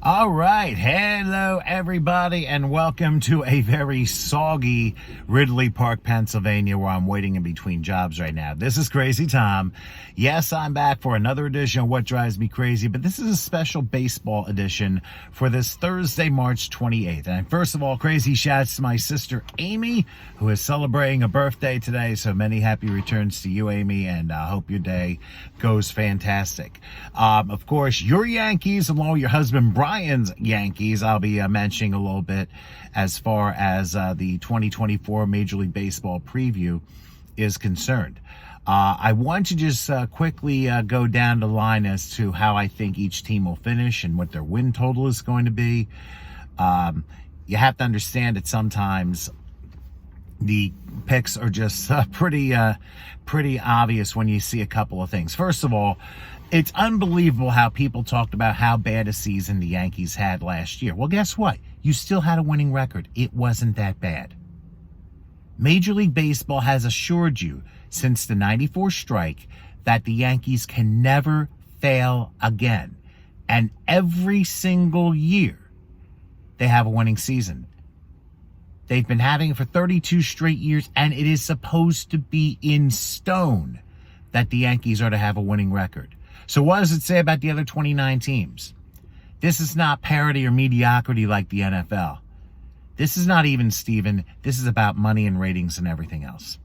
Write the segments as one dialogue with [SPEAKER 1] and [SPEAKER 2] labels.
[SPEAKER 1] All right. Hello, everybody, and welcome to a very soggy Ridley Park, Pennsylvania, where I'm waiting in between jobs right now. This is Crazy Tom. Yes, I'm back for another edition of What Drives Me Crazy, but this is a special baseball edition for this Thursday, March 28th. And first of all, crazy shouts to my sister, Amy, who is celebrating a birthday today. So many happy returns to you, Amy, and I hope your day goes fantastic. Of course, your Yankees, along with your husband, Brian's Yankees, I'll be mentioning a little bit as far as the 2024 Major League Baseball preview is concerned. I want to just quickly go down the line as to how I think each team will finish and what their win total is going to be. You have to understand that sometimes the picks are just pretty obvious when you see a couple of things. First of all, it's unbelievable how people talked about how bad a season the Yankees had last year. Well, guess what? You still had a winning record. It wasn't that bad. Major League Baseball has assured you since the '94 strike that the Yankees can never fail again. And every single year, they have a winning season. They've been having it for 32 straight years, and it is supposed to be in stone that the Yankees are to have a winning record. So what does it say about the other 29 teams? This is not parity or mediocrity like the NFL. This is not even Steven. This is about money and ratings and everything else.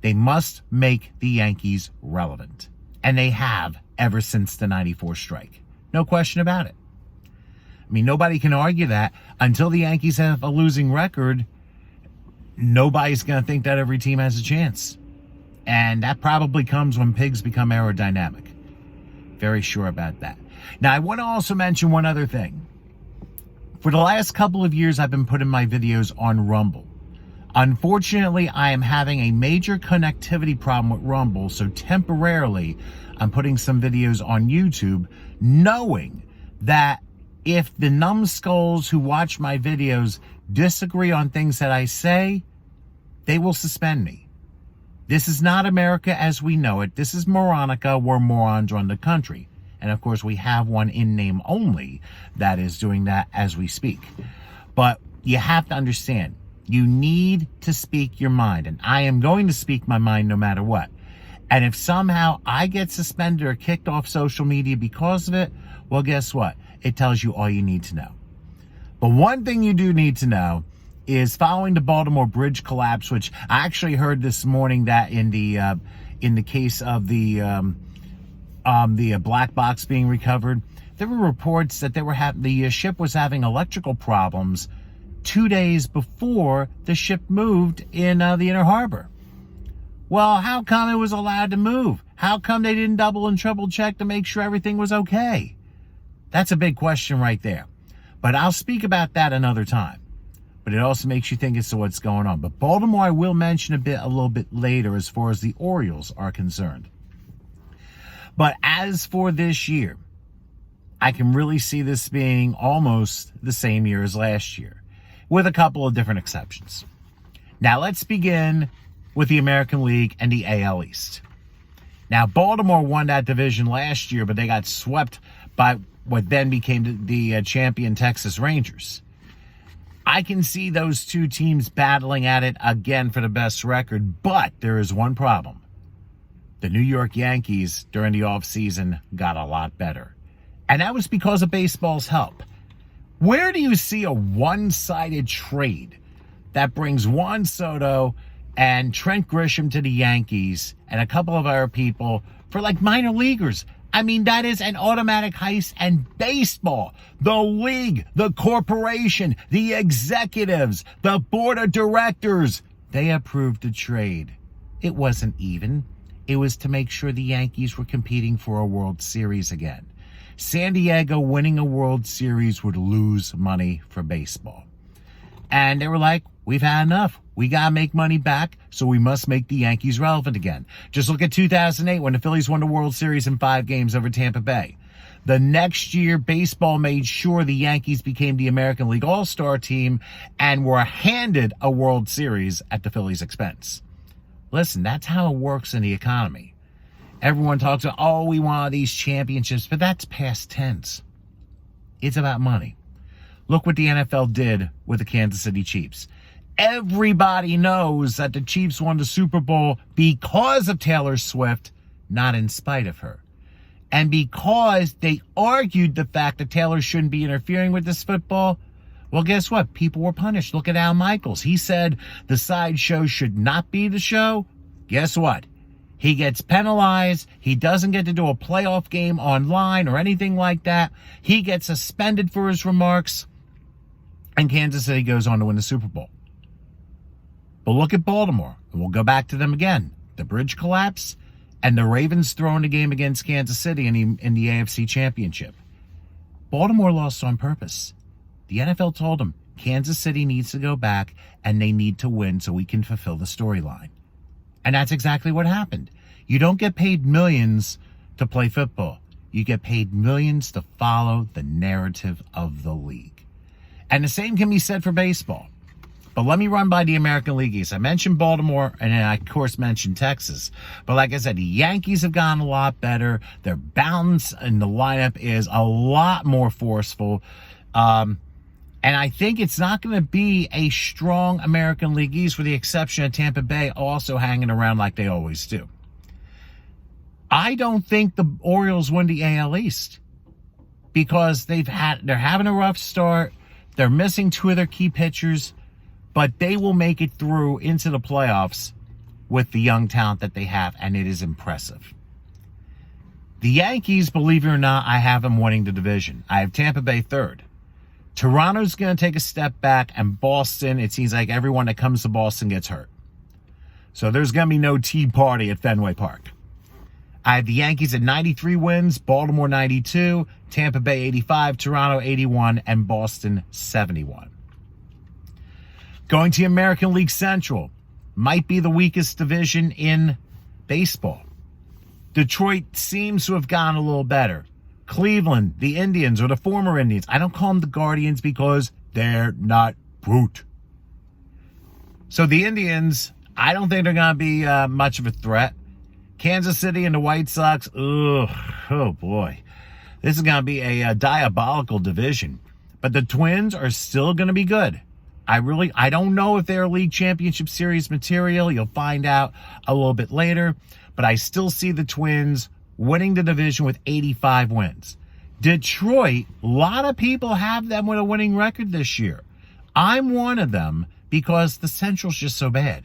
[SPEAKER 1] They must make the Yankees relevant. And they have ever since the '94 strike. No question about it. I mean, nobody can argue that. Until the Yankees have a losing record, nobody's going to think that every team has a chance. And that probably comes when pigs become aerodynamic. Very sure about that. Now, I want to also mention one other thing. For the last couple of years, I've been putting my videos on Rumble. Unfortunately, I am having a major connectivity problem with Rumble, so temporarily, I'm putting some videos on YouTube, knowing that if the numbskulls who watch my videos disagree on things that I say, they will suspend me. This is not America as we know it. This is Moronica, where morons run the country. And of course, we have one in name only that is doing that as we speak. But you have to understand, you need to speak your mind. And I am going to speak my mind no matter what. And if somehow I get suspended or kicked off social media because of it, well, guess what? It tells you all you need to know. But one thing you do need to know is following the Baltimore Bridge collapse, which I actually heard this morning that in the case of the black box being recovered, there were reports that the ship was having electrical problems 2 days before the ship moved in the inner harbor. Well, how come it was allowed to move? How come they didn't double and triple check to make sure everything was okay? That's a big question right there. But I'll speak about that another time. But it also makes you think as to what's going on. But Baltimore, I will mention a little bit later as far as the Orioles are concerned. But as for this year, I can really see this being almost the same year as last year, with a couple of different exceptions. Now, let's begin with the American League and the AL East. Now, Baltimore won that division last year, but they got swept by what then became the champion Texas Rangers. I can see those two teams battling at it again for the best record, but there is one problem. The New York Yankees during the offseason got a lot better. And that was because of baseball's help. Where do you see a one-sided trade that brings Juan Soto and Trent Grisham to the Yankees and a couple of other people for like minor leaguers? I mean, that is an automatic heist, and baseball, the league, the corporation, the executives, the board of directors, they approved the trade. It wasn't even. It was to make sure the Yankees were competing for a World Series again. San Diego winning a World Series would lose money for baseball. And they were like, we've had enough. We got to make money back, so we must make the Yankees relevant again. Just look at 2008 when the Phillies won the World Series in 5 games over Tampa Bay. The next year, baseball made sure the Yankees became the American League All-Star team and were handed a World Series at the Phillies' expense. Listen, that's how it works in the economy. Everyone talks about, oh, we want these championships, but that's past tense. It's about money. Look what the NFL did with the Kansas City Chiefs. Everybody knows that the Chiefs won the Super Bowl because of Taylor Swift, not in spite of her. And because they argued the fact that Taylor shouldn't be interfering with this football, well, guess what? People were punished. Look at Al Michaels. He said the sideshow should not be the show. Guess what? He gets penalized. He doesn't get to do a playoff game online or anything like that. He gets suspended for his remarks. And Kansas City goes on to win the Super Bowl. But look at Baltimore. And we'll go back to them again. The bridge collapse and the Ravens throwing a game against Kansas City in the AFC Championship. Baltimore lost on purpose. The NFL told them Kansas City needs to go back and they need to win so we can fulfill the storyline. And that's exactly what happened. You don't get paid millions to play football. You get paid millions to follow the narrative of the league. And the same can be said for baseball. But let me run by the American League East. I mentioned Baltimore, and then I, of course, mentioned Texas. But like I said, the Yankees have gotten a lot better. Their balance in the lineup is a lot more forceful. And I think it's not going to be a strong American League East with the exception of Tampa Bay also hanging around like they always do. I don't think the Orioles win the AL East because they're having a rough start. They're missing two of their key pitchers, but they will make it through into the playoffs with the young talent that they have, and it is impressive. The Yankees, believe it or not, I have them winning the division. I have Tampa Bay third. Toronto's going to take a step back, and Boston, it seems like everyone that comes to Boston gets hurt. So there's going to be no tea party at Fenway Park. I have the Yankees at 93 wins, Baltimore 92, Tampa Bay 85, Toronto 81, and Boston 71. Going to the American League Central, might be the weakest division in baseball. Detroit seems to have gotten a little better. Cleveland, the Indians, or the former Indians. I don't call them the Guardians because they're not brute. So the Indians, I don't think they're going to be much of a threat. Kansas City and the White Sox, oh boy. This is going to be a diabolical division. But the Twins are still going to be good. I don't know if they're League Championship Series material. You'll find out a little bit later. But I still see the Twins winning the division with 85 wins. Detroit, a lot of people have them with a winning record this year. I'm one of them because the Central's just so bad.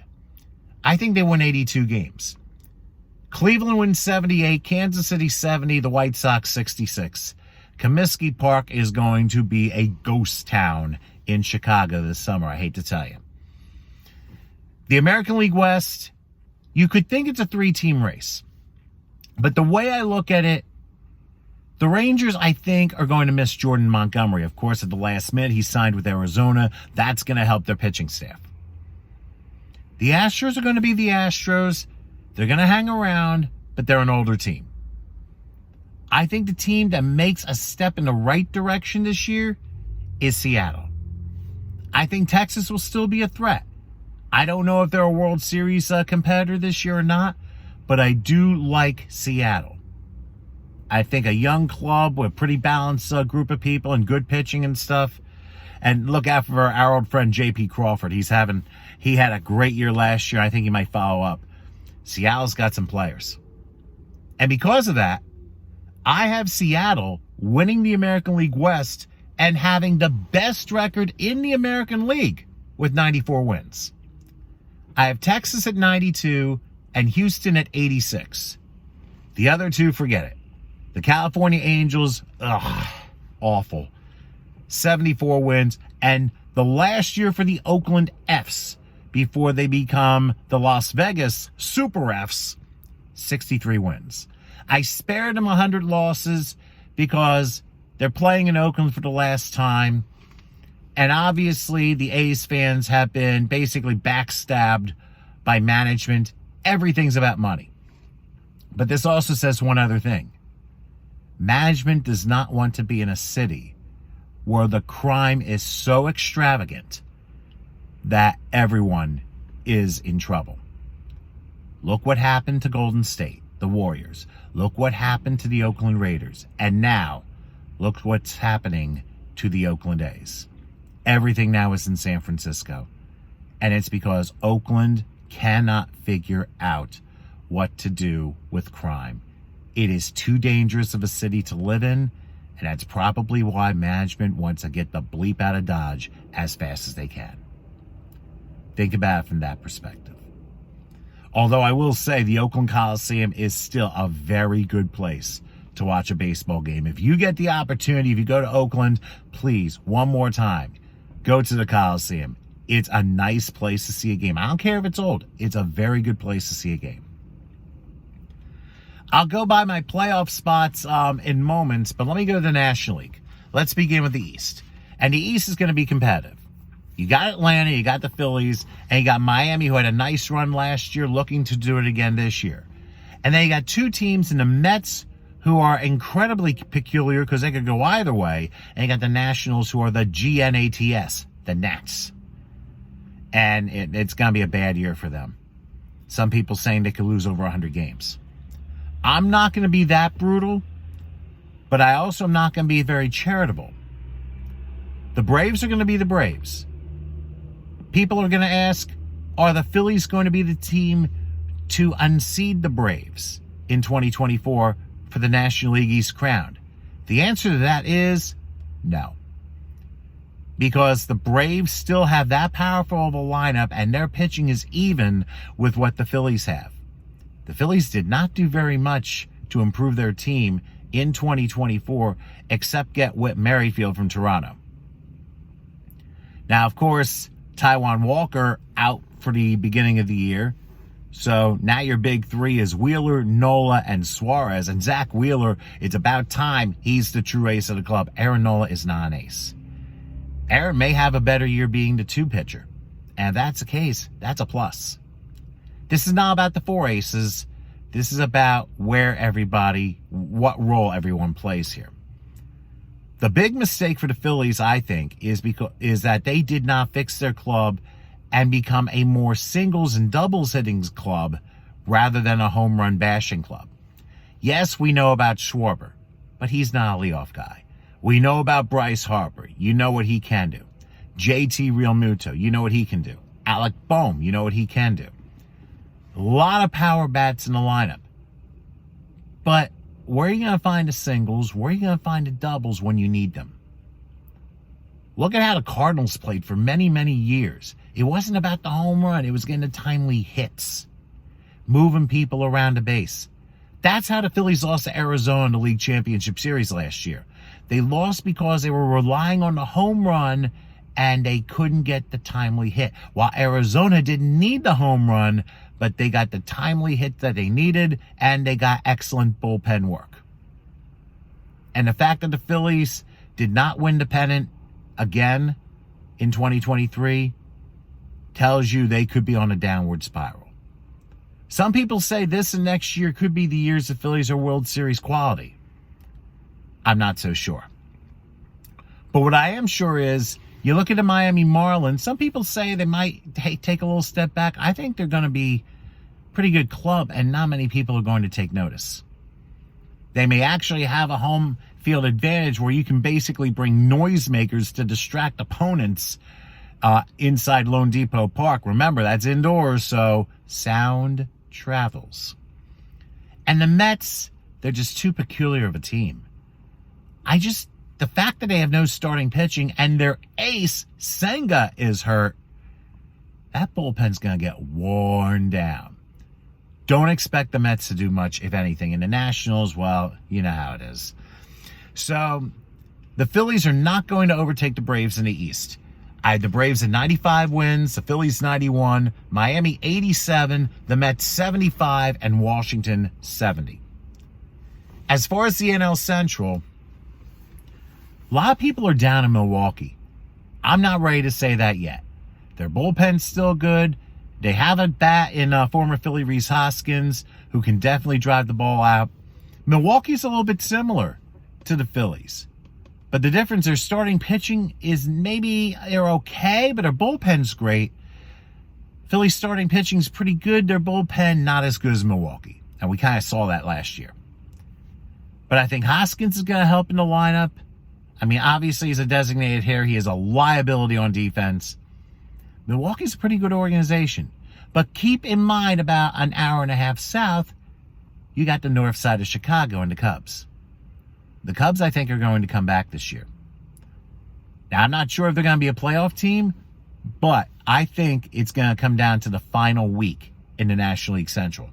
[SPEAKER 1] I think they win 82 games. Cleveland wins 78, Kansas City 70, the White Sox 66. Comiskey Park is going to be a ghost town in Chicago this summer, I hate to tell you. The American League West, you could think it's a three-team race. But the way I look at it, the Rangers, I think, are going to miss Jordan Montgomery. Of course, at the last minute, he signed with Arizona. That's going to help their pitching staff. The Astros are going to be the Astros. They're going to hang around, but they're an older team. I think the team that makes a step in the right direction this year is Seattle. I think Texas will still be a threat. I don't know if they're a World Series competitor this year or not, but I do like Seattle. I think a young club with a pretty balanced group of people and good pitching and stuff. And look out for our old friend J.P. Crawford. He had a great year last year. I think he might follow up. Seattle's got some players. And because of that, I have Seattle winning the American League West and having the best record in the American League with 94 wins. I have Texas at 92 and Houston at 86. The other two, forget it. The California Angels, awful. 74 wins. And the last year for the Oakland Fs, before they become the Las Vegas Super Fs, 63 wins. I spared them 100 losses because they're playing in Oakland for the last time. And obviously the A's fans have been basically backstabbed by management. Everything's about money. But this also says one other thing. Management does not want to be in a city where the crime is so extravagant that everyone is in trouble. Look what happened to Golden State, the Warriors. Look what happened to the Oakland Raiders. And now, look what's happening to the Oakland A's. Everything now is in San Francisco. And it's because Oakland cannot figure out what to do with crime. It is too dangerous of a city to live in, and that's probably why management wants to get the bleep out of Dodge as fast as they can. Think about it from that perspective. Although I will say the Oakland Coliseum is still a very good place to watch a baseball game. If you get the opportunity, if you go to Oakland, please, one more time, go to the Coliseum. It's a nice place to see a game. I don't care if it's old. It's a very good place to see a game. I'll go by my playoff spots in moments, but let me go to the National League. Let's begin with the East. And the East is going to be competitive. You got Atlanta, you got the Phillies, and you got Miami, who had a nice run last year, looking to do it again this year. And then you got two teams in the Mets, who are incredibly peculiar because they could go either way. And you got the Nationals, who are the GNATS, the Nats. And it's going to be a bad year for them. Some people saying they could lose over 100 games. I'm not going to be that brutal, but I also am not going to be very charitable. The Braves are going to be the Braves. People are going to ask, are the Phillies going to be the team to unseed the Braves in 2024 for the National League East crown? The answer to that is no. Because the Braves still have that powerful of a lineup, and their pitching is even with what the Phillies have. The Phillies did not do very much to improve their team in 2024, except get Whit Merrifield from Toronto. Now, of course, Taijuan Walker out for the beginning of the year. So now your big three is Wheeler, Nola, and Suarez. And Zach Wheeler, it's about time he's the true ace of the club. Aaron Nola is not an ace. Aaron may have a better year being the two pitcher. And if that's the case, that's a plus. This is not about the four aces. This is about where everybody, what role everyone plays here. The big mistake for the Phillies, I think, is that they did not fix their club and become a more singles and doubles hitting club rather than a home run bashing club. Yes, we know about Schwarber, but he's not a leadoff guy. We know about Bryce Harper. You know what he can do. JT Realmuto, you know what he can do. Alec Boehm, you know what he can do. A lot of power bats in the lineup. But where are you going to find the singles? Where are you going to find the doubles when you need them? Look at how the Cardinals played for many, many years. It wasn't about the home run. It was getting the timely hits, moving people around the base. That's how the Phillies lost to Arizona in the League Championship Series last year. They lost because they were relying on the home run and they couldn't get the timely hit. While Arizona didn't need the home run, but they got the timely hit that they needed, and they got excellent bullpen work. And the fact that the Phillies did not win the pennant again in 2023 tells you they could be on a downward spiral. Some people say this and next year could be the years the Phillies are World Series quality. I'm not so sure. But what I am sure is, you look at the Miami Marlins, some people say they might take a little step back. I think they're going to be a pretty good club, and not many people are going to take notice. They may actually have a home field advantage where you can basically bring noisemakers to distract opponents inside Lone Depot Park. Remember, that's indoors, so sound travels. And the Mets, they're just too peculiar of a team. The fact that they have no starting pitching and their ace, Senga, is hurt, that bullpen's going to get worn down. Don't expect the Mets to do much, if anything. And the Nationals, well, you know how it is. So the Phillies are not going to overtake the Braves in the East. I had the Braves at 95 wins, the Phillies 91, Miami 87, the Mets 75, and Washington 70. As far as the NL Central, a lot of people are down in Milwaukee. I'm not ready to say that yet. Their bullpen's still good. They have a bat in former Philly Rhys Hoskins, who can definitely drive the ball out. Milwaukee's a little bit similar to the Phillies. But the difference, their starting pitching is maybe they're okay, but their bullpen's great. Philly's starting pitching's pretty good. Their bullpen, not as good as Milwaukee. And we kind of saw that last year. But I think Hoskins is going to help in the lineup. I mean, obviously he's a designated hitter. He is a liability on defense. Milwaukee's a pretty good organization. But keep in mind, about an hour and a half south, you got the north side of Chicago and the Cubs. The Cubs, I think, are going to come back this year. Now, I'm not sure if they're going to be a playoff team, but I think it's going to come down to the final week in the National League Central.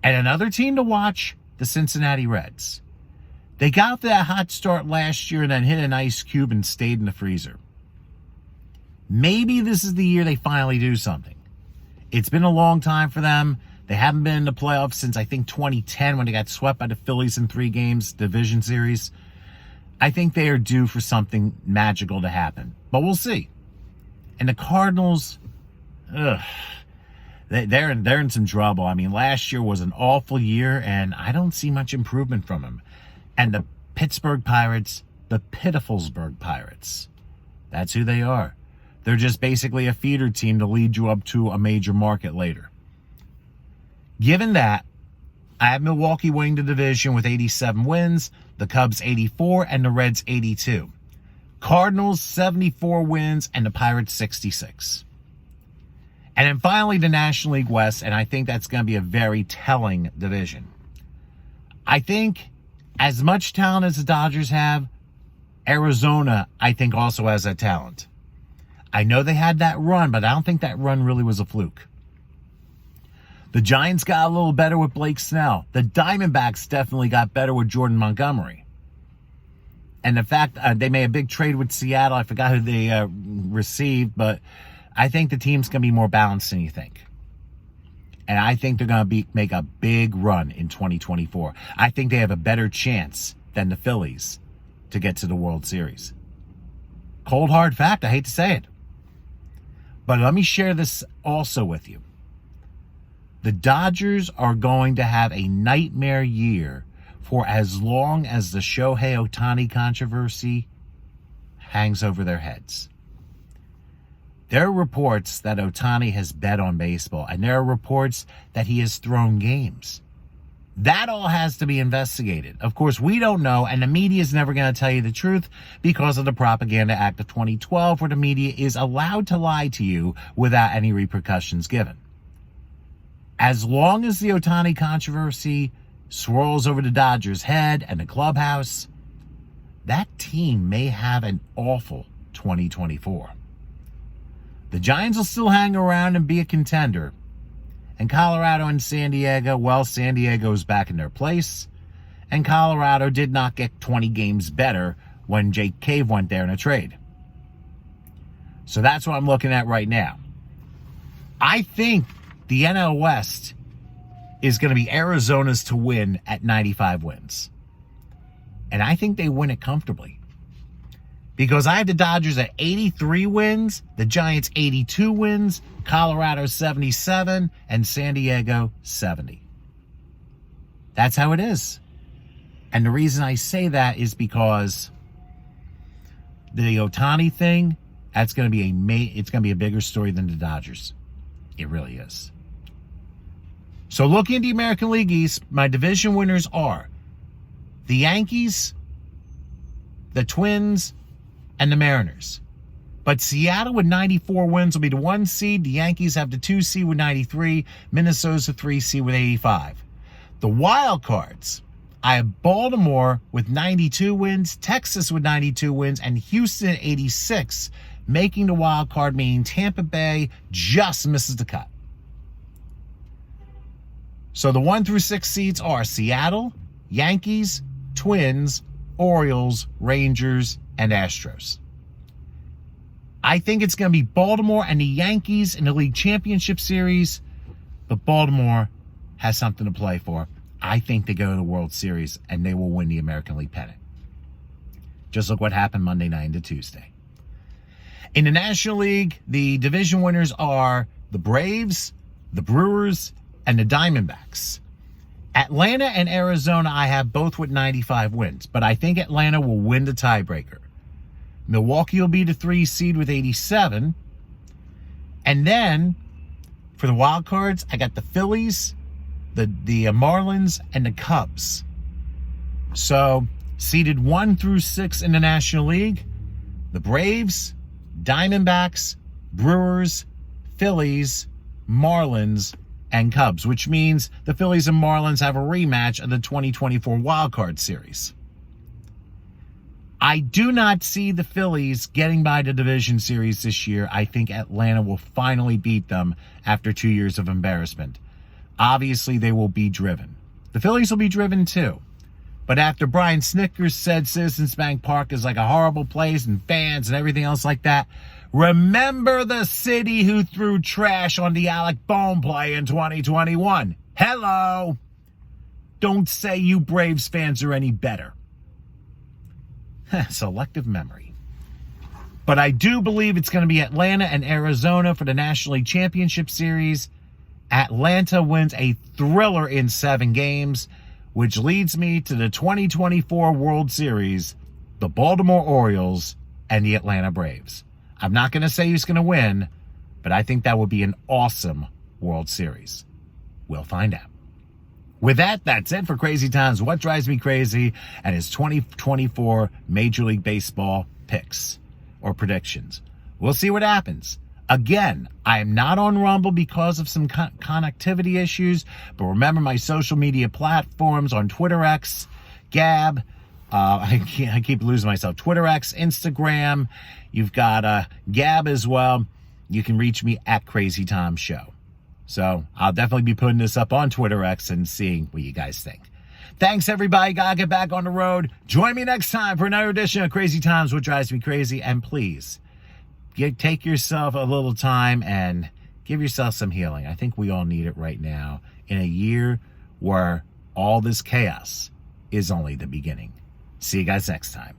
[SPEAKER 1] And another team to watch, the Cincinnati Reds. They got off that hot start last year and then hit an ice cube and stayed in the freezer. Maybe this is the year they finally do something. It's been a long time for them. They haven't been in the playoffs since, I think, 2010 when they got swept by the Phillies in 3 games, division series. I think they are due for something magical to happen. But we'll see. And the Cardinals, they're in some trouble. I mean, last year was an awful year, and I don't see much improvement from them. And the Pittsburgh Pirates, the Pitifulsburg Pirates, that's who they are. They're just basically a feeder team to lead you up to a major market later. Given that, I have Milwaukee winning the division with 87 wins, the Cubs 84, and the Reds 82. Cardinals 74 wins, and the Pirates 66. And then finally, the National League West, and I think that's going to be a very telling division. I think as much talent as the Dodgers have, Arizona, I think, also has that talent. I know they had that run, but I don't think that run really was a fluke. The Giants got a little better with Blake Snell. The Diamondbacks definitely got better with Jordan Montgomery. And the fact they made a big trade with Seattle, I forgot who they received, but I think the team's going to be more balanced than you think. And I think they're going to make a big run in 2024. I think they have a better chance than the Phillies to get to the World Series. Cold, hard fact. I hate to say it. But let me share this also with you. The Dodgers are going to have a nightmare year for as long as the Shohei Ohtani controversy hangs over their heads. There are reports that Ohtani has bet on baseball, and there are reports that he has thrown games. That all has to be investigated. Of course, we don't know, and the media is never going to tell you the truth because of the Propaganda Act of 2012, where the media is allowed to lie to you without any repercussions given. As long as the Ohtani controversy swirls over the Dodgers' head and the clubhouse, that team may have an awful 2024. The Giants will still hang around and be a contender. And Colorado and San Diego, well, San Diego's back in their place. And Colorado did not get 20 games better when Jake Cave went there in a trade. So that's what I'm looking at right now. I think the NL West is going to be Arizona's to win at 95 wins. And I think they win it comfortably. Because I have the Dodgers at 83 wins, the Giants 82 wins, Colorado 77, and San Diego 70. That's how it is. And the reason I say that is because the Ohtani thing, it's going to be a bigger story than the Dodgers. It really is. So looking at the American League East, my division winners are the Yankees, the Twins, and the Mariners. But Seattle with 94 wins will be the 1 seed. The Yankees have the 2 seed with 93. Minnesota's the 3 seed with 85. The wild cards, I have Baltimore with 92 wins, Texas with 92 wins, and Houston at 86, making the wild card, meaning Tampa Bay just misses the cut. So the 1 through 6 seeds are Seattle, Yankees, Twins, Orioles, Rangers, and Astros. I think it's going to be Baltimore and the Yankees in the League Championship Series, but Baltimore has something to play for. I think they go to the World Series and they will win the American League pennant. Just look what happened Monday night into Tuesday. In the National League, the division winners are the Braves, the Brewers, and the Diamondbacks. Atlanta and Arizona, I have both with 95 wins, but I think Atlanta will win the tiebreaker. Milwaukee will be the 3 seed with 87. And then, for the wild cards, I got the Phillies, the Marlins, and the Cubs. So, Seeded 1 through 6 in the National League, the Braves, Diamondbacks, Brewers, Phillies, Marlins, and Cubs, which means the Phillies and Marlins have a rematch of the 2024 Wild Card Series. I do not see the Phillies getting by the division series this year. I think Atlanta will finally beat them after 2 years of embarrassment. Obviously, they will be driven. The Phillies will be driven too. But after Brian Snickers said Citizens Bank Park is like a horrible place and fans and everything else like that, remember the city who threw trash on the Alec Bohm play in 2021. Hello. Don't say you Braves fans are any better. Selective memory. But I do believe it's going to be Atlanta and Arizona for the National League Championship Series. Atlanta wins a thriller in 7 games, which leads me to the 2024 World Series, the Baltimore Orioles and the Atlanta Braves. I'm not going to say who's going to win, but I think that would be an awesome World Series. We'll find out. With that, that's it for Crazy Times What Drives Me Crazy and his 2024 Major League Baseball picks or predictions. We'll see what happens. Again, I am not on Rumble because of some connectivity issues, but remember my social media platforms on Twitter X, Gab, I keep losing myself, Twitter X, Instagram, you've got Gab as well. You can reach me at Crazy Tom Show. So I'll definitely be putting this up on Twitter X and seeing what you guys think. Thanks, everybody. Gotta get back on the road. Join me next time for another edition of Crazy Times What Drives Me Crazy. And please, take yourself a little time and give yourself some healing. I think we all need it right now in a year where all this chaos is only the beginning. See you guys next time.